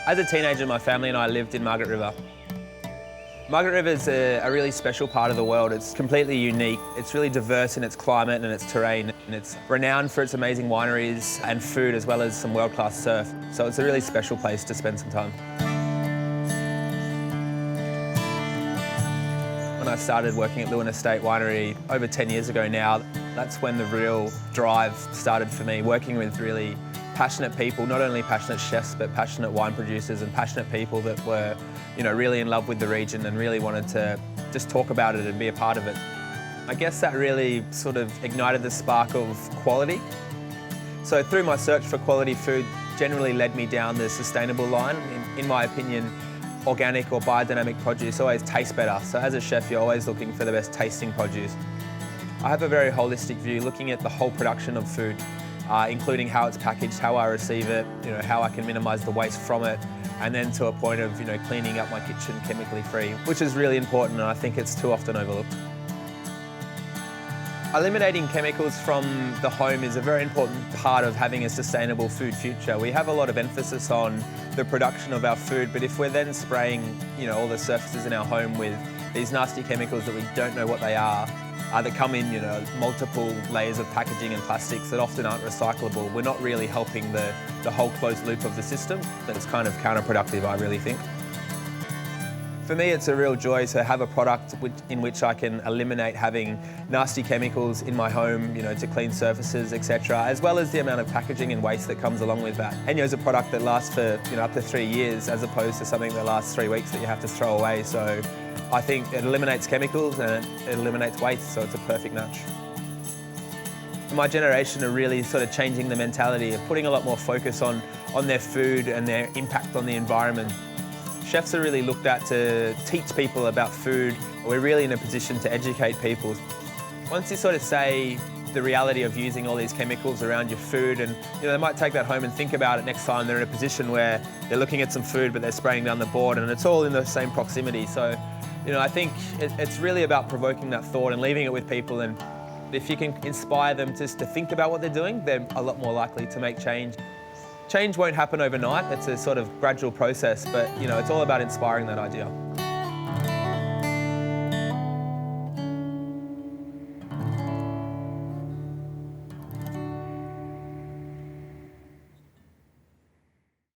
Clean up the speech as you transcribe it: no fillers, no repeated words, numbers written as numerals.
As a teenager, my family and I lived in Margaret River. Margaret River is a really special part of the world. It's completely unique. It's really diverse in its climate and its terrain, and it's renowned for its amazing wineries and food, as well as some world-class surf. So it's a really special place to spend some time. When I started working at Lewin Estate Winery over 10 years ago now, that's when the real drive started for me, working with really passionate people, not only passionate chefs, but passionate wine producers and passionate people that were, really in love with the region and really wanted to just talk about it and be a part of it. I guess that really sort of ignited the spark of quality. So through my search for quality food generally led me down the sustainable line. In my opinion, organic or biodynamic produce always tastes better. So as a chef, you're always looking for the best tasting produce. I have a very holistic view, looking at the whole production of food, including how it's packaged, how I receive it, how I can minimise the waste from it, and then to a point of cleaning up my kitchen chemically free, which is really important, and I think it's too often overlooked. Eliminating chemicals from the home is a very important part of having a sustainable food future. We have a lot of emphasis on the production of our food, but if we're then spraying all the surfaces in our home with these nasty chemicals that we don't know what they are, that come in multiple layers of packaging and plastics that often aren't recyclable, we're not really helping the whole closed loop of the system. It's kind of counterproductive, I really think. For me, it's a real joy to have a product in which I can eliminate having nasty chemicals in my home, to clean surfaces, etc., as well as the amount of packaging and waste that comes along with that. ENJO is a product that lasts for up to 3 years, as opposed to something that lasts 3 weeks that you have to throw away. So I think it eliminates chemicals and it eliminates waste, so it's a perfect match. My generation are really sort of changing the mentality of putting a lot more focus on their food and their impact on the environment. Chefs are really looked at to teach people about food. We're really in a position to educate people. Once you sort of say the reality of using all these chemicals around your food, and they might take that home and think about it next time they're in a position where they're looking at some food but they're spraying down the board, and it's all in the same proximity. So I think it's really about provoking that thought and leaving it with people, and if you can inspire them just to think about what they're doing, they're a lot more likely to make change. Change won't happen overnight. It's a sort of gradual process, but it's all about inspiring that idea.